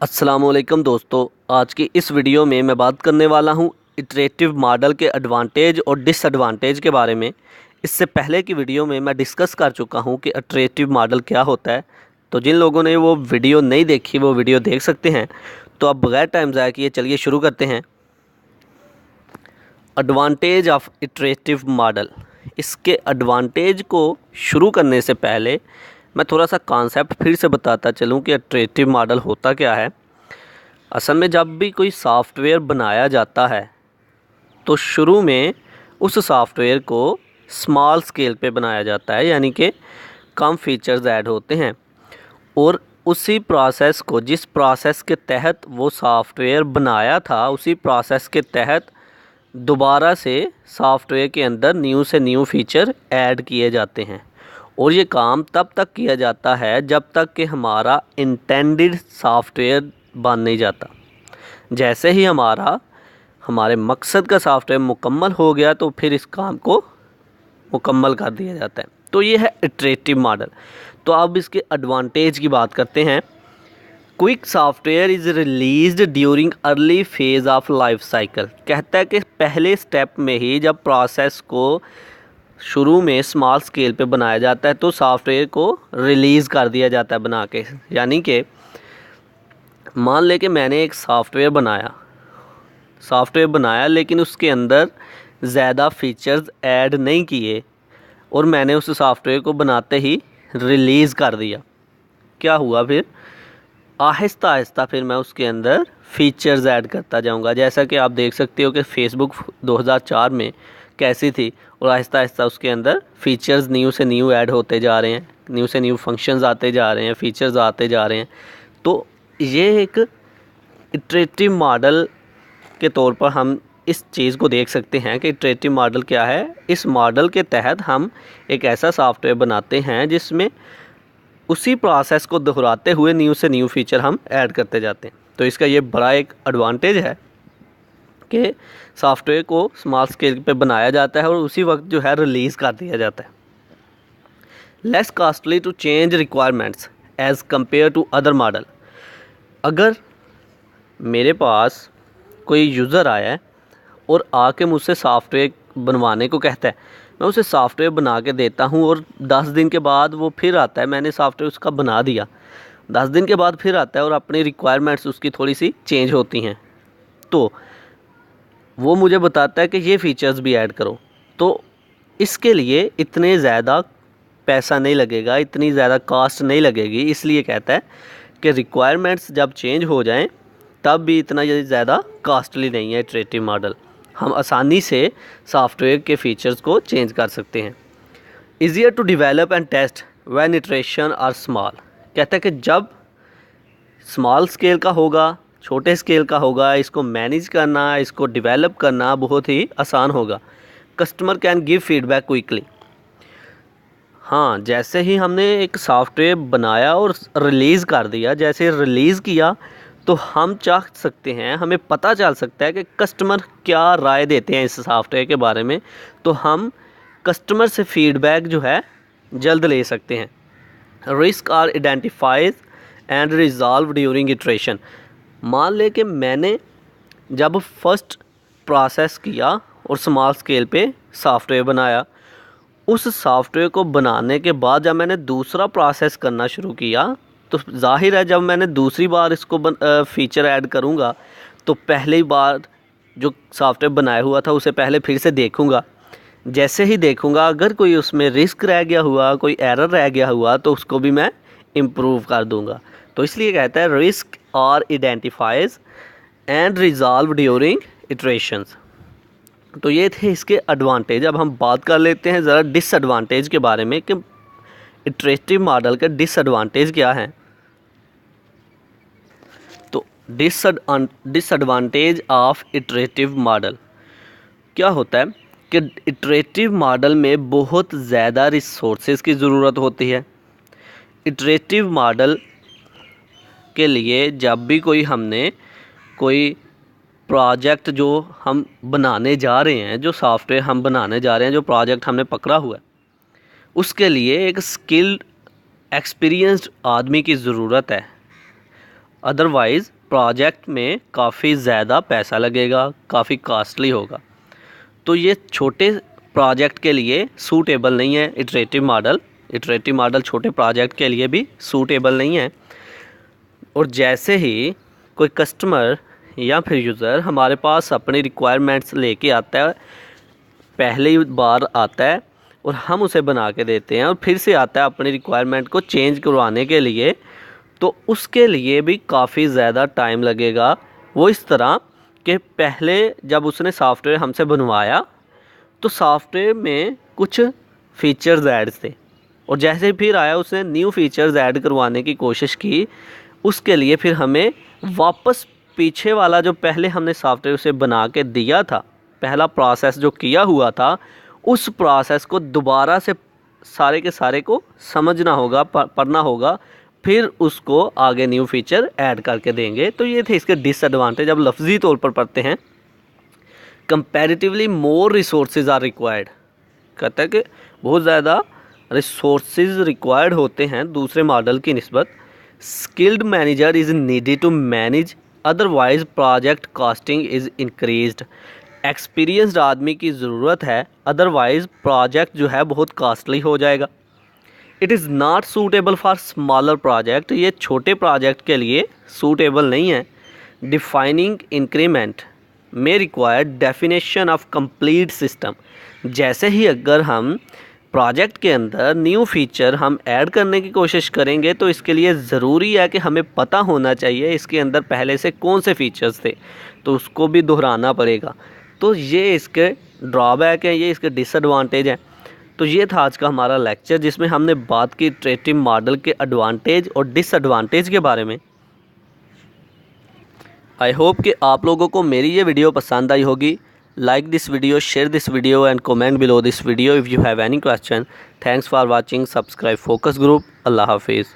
अस्सलामुअलैकुम दोस्तों, आज की इस वीडियो में मैं बात करने वाला हूं इटरेटिव मॉडल के एडवांटेज और डिसएडवांटेज के बारे में। इससे पहले की वीडियो में मैं डिस्कस कर चुका हूं कि इटरेटिव मॉडल क्या होता है। तो जिन लोगों ने वो वीडियो नहीं देखी वो वीडियो देख सकते हैं। तो अब बगैर टाइम ज़ाया किए चलिए शुरू करते हैं। Advantage of iterative model. इसके एडवांटेज को शुरू करने से पहले मैं थोड़ा सा कॉन्सेप्ट फिर से बताता चलूँ कि इटरेटिव मॉडल होता क्या है। असल में जब भी कोई सॉफ्टवेयर बनाया जाता है तो शुरू में उस सॉफ्टवेयर को स्मॉल स्केल पे बनाया जाता है, यानी कि कम फीचर्स ऐड होते हैं और उसी प्रोसेस को, जिस प्रोसेस के तहत वो सॉफ्टवेयर बनाया था, उसी प्रोसेस के तहत दोबारा से सॉफ्टवेयर के अंदर न्यू से न्यू फीचर ऐड किए जाते हैं। और ये काम तब तक किया जाता है जब तक कि हमारा इंटेंडेड सॉफ्टवेयर बन नहीं जाता। जैसे ही हमारे मकसद का सॉफ्टवेयर मुकम्मल हो गया तो फिर इस काम को मुकम्मल कर दिया जाता है। तो ये है इटरेटिव मॉडल। तो अब इसके एडवांटेज की बात करते हैं। Quick software is released during early phase of life cycle. कहता है कि पहले स्टेप में ही जब प्रोसेस को शुरू में स्मॉल स्केल पे बनाया जाता है तो सॉफ्टवेयर को रिलीज़ कर दिया जाता है बना के। यानी कि मान ले कि मैंने एक सॉफ्टवेयर बनाया लेकिन उसके अंदर ज़्यादा फीचर्स ऐड नहीं किए और मैंने उस सॉफ्टवेयर को बनाते ही रिलीज़ कर दिया। क्या हुआ फिर? आहिस्ता आहिस्ता फिर मैं उसके अंदर फ़ीचर्स ऐड करता जाऊंगा। जैसा कि आप देख सकते हो कि फ़ेसबुक 2004 में कैसी थी और आहिस्ता आहिस्ता उसके अंदर फ़ीचर्स न्यू से न्यू ऐड होते जा रहे हैं, न्यू से न्यू फंक्शंस आते जा रहे हैं, फ़ीचर्स आते जा रहे हैं। तो ये एक इटरेटिव मॉडल के तौर पर हम इस चीज़ को देख सकते हैं कि इटरेटिव मॉडल क्या है। इस मॉडल के तहत हम एक ऐसा सॉफ्टवेयर बनाते हैं जिसमें उसी प्रोसेस को दोहराते हुए न्यू से न्यू फीचर हम ऐड करते जाते हैं। तो इसका ये बड़ा एक एडवांटेज है कि सॉफ्टवेयर को स्मॉल स्केल पे बनाया जाता है और उसी वक्त जो है रिलीज़ कर दिया जाता है। Less costly to change requirements as compare to other model. अगर मेरे पास कोई यूज़र आया है और आके मुझसे सॉफ्टवेयर बनवाने को कहता है, मैं उसे सॉफ्टवेयर बना के देता हूँ और 10 दिन के बाद वो फिर आता है, मैंने सॉफ्टवेयर उसका बना दिया, 10 दिन के बाद फिर आता है और अपनी रिक्वायरमेंट्स उसकी थोड़ी सी चेंज होती हैं, तो वो मुझे बताता है कि ये फ़ीचर्स भी ऐड करो। तो इसके लिए इतने ज़्यादा पैसा नहीं लगेगा, इतनी ज़्यादा कॉस्ट नहीं लगेगी। इसलिए कहता है कि रिक्वायरमेंट्स जब चेंज हो जाएं तब भी इतना ज़्यादा कॉस्टली नहीं है इटरेटिव मॉडल। हम आसानी से सॉफ्टवेयर के फीचर्स को चेंज कर सकते हैं। Easier to develop and test when iteration are small. कहता है कि जब स्मॉल स्केल का होगा, छोटे स्केल का होगा, इसको मैनेज करना, इसको डेवलप करना बहुत ही आसान होगा। Customer can give feedback quickly. हाँ, जैसे ही हमने एक सॉफ्टवेयर बनाया और रिलीज़ कर दिया, जैसे रिलीज़ किया तो हम चाह सकते हैं, हमें पता चल सकता है कि कस्टमर क्या राय देते हैं इस सॉफ्टवेयर के बारे में। तो हम कस्टमर से फीडबैक जो है जल्द ले सकते हैं। Risk are identified and resolve during iteration. मान ले कि मैंने जब फर्स्ट प्रोसेस किया और स्मॉल स्केल पे सॉफ्टवेयर बनाया, उस सॉफ्टवेयर को बनाने के बाद जब मैंने दूसरा प्रोसेस करना शुरू किया तो जाहिर है जब मैंने दूसरी बार इसको फ़ीचर ऐड करूँगा तो पहली बार जो सॉफ्टवेयर बनाया हुआ था उसे पहले फिर से देखूँगा। जैसे ही देखूँगा अगर कोई उसमें रिस्क रह गया हुआ, कोई एरर रह गया हुआ तो उसको भी मैं इम्प्रूव कर दूँगा। तो इसलिए कहता है risk are identifies and resolve during iterations. तो ये थे इसके एडवांटेज। अब हम बात कर लेते हैं ज़रा डिसएडवांटेज के बारे में कि इटरेटिव मॉडल का डिसएडवांटेज क्या है। तो डिसएडवांटेज ऑफ इटरेटिव मॉडल क्या होता है कि इटरेटिव मॉडल में बहुत ज़्यादा रिसोर्सेज की ज़रूरत होती है। इटरेटिव मॉडल के लिए जब भी कोई प्रोजेक्ट जो हम बनाने जा रहे हैं, जो सॉफ्टवेयर हम बनाने जा रहे हैं, जो प्रोजेक्ट हमने पकड़ा हुआ है, उसके लिए एक स्किल्ड एक्सपीरियंस्ड आदमी की ज़रूरत है। अदरवाइज़ प्रोजेक्ट में काफ़ी ज़्यादा पैसा लगेगा, काफ़ी कॉस्टली होगा। तो ये छोटे प्रोजेक्ट के लिए सूटेबल नहीं है इटरेटिव मॉडल छोटे प्रोजेक्ट के लिए भी सूटेबल नहीं है। और जैसे ही कोई कस्टमर या फिर यूज़र हमारे पास अपनी रिक्वायरमेंट्स लेके आता है, पहली बार आता है और हम उसे बना के देते हैं और फिर से आता है अपनी रिक्वायरमेंट को चेंज करवाने के लिए, तो उसके लिए भी काफ़ी ज़्यादा टाइम लगेगा। वो इस तरह कि पहले जब उसने सॉफ्टवेयर हमसे बनवाया तो सॉफ्टवेयर में कुछ फ़ीचर्स ऐड थे, और जैसे फिर आया उसने न्यू फीचर्स ऐड करवाने की कोशिश की, उसके लिए फिर हमें वापस पीछे वाला जो पहले हमने सॉफ्टवेयर उसे बना के दिया था, पहला प्रोसेस जो किया हुआ था, उस प्रोसेस को दोबारा से सारे के सारे को समझना होगा, पढ़ना होगा, फिर उसको आगे न्यू फीचर ऐड करके देंगे। तो ये थे इसके डिसएडवांटेज। अब लफ्ज़ी तौर पर पढ़ते हैं। Comparatively more resources are required, कहता है कि बहुत ज़्यादा रिसोर्सेज रिक्वायर्ड होते हैं दूसरे मॉडल की निस्बत। Skilled manager is needed to manage, otherwise project costing is increased. Experienced आदमी की ज़रूरत है, अदरवाइज़ प्रोजेक्ट जो है बहुत कॉस्टली हो जाएगा। It is not suitable for smaller project, ये छोटे प्रोजेक्ट के लिए सूटेबल नहीं है। डिफाइनिंग इंक्रीमेंट में required definition of complete system, जैसे ही अगर हम प्रोजेक्ट के अंदर न्यू फीचर हम ऐड करने की कोशिश करेंगे तो इसके लिए ज़रूरी है कि हमें पता होना चाहिए इसके अंदर पहले से कौन से फीचर्स थे, तो उसको भी दोहराना पड़ेगा। तो ये इसके ड्रॉबैक है, ये इसके डिसएडवांटेज हैं। तो ये था आज का हमारा लेक्चर जिसमें हमने बात की इटरेटिव मॉडल के एडवांटेज और डिसएडवांटेज के बारे में। आई होप कि आप लोगों को मेरी ये वीडियो पसंद आई होगी। Like this video, share this video and comment below this video if you have any question. Thanks for watching. Subscribe focus group. अल्लाह हाफिज़।